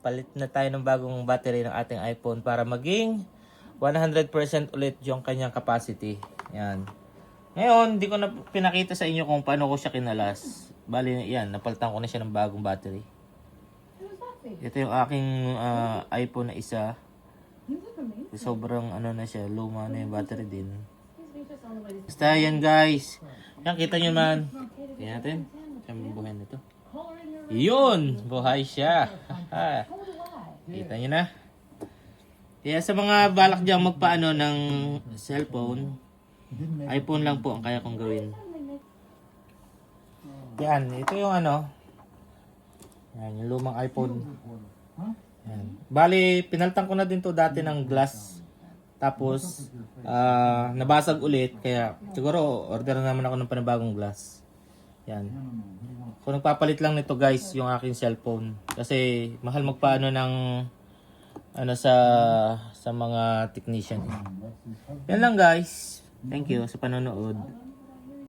palit na tayo ng bagong battery ng ating iPhone para maging 100% ulit yung kanyang capacity. Yan. Ngayon, hindi ko na pinakita sa inyo kung paano ko siya kinalas. Bali, yan, napalitan ko na siya ng bagong battery. Ito yung aking iPhone na isa. Sobrang ano na siya, luma na yung battery din. Basta yan guys. Yan, kita nyo man. Tingnan natin. Saan buhay nito? Yun! Buhay siya. Kita nyo na. Kaya sa mga balak dyan magpaano ng cellphone, iPhone lang po ang kaya kong gawin. Yan, ito yung ano. Yan, yung lumang iPhone. Yan. Bali, pinaltan ko na din to dati ng glass. Tapos, nabasag ulit. Kaya, siguro, order na naman ako ng panibagong glass. Yan. Kung nagpapalit lang nito guys, yung aking cellphone. Kasi, mahal magpaano ng ano sa mga technician. Yan lang guys. Thank you sa panonood.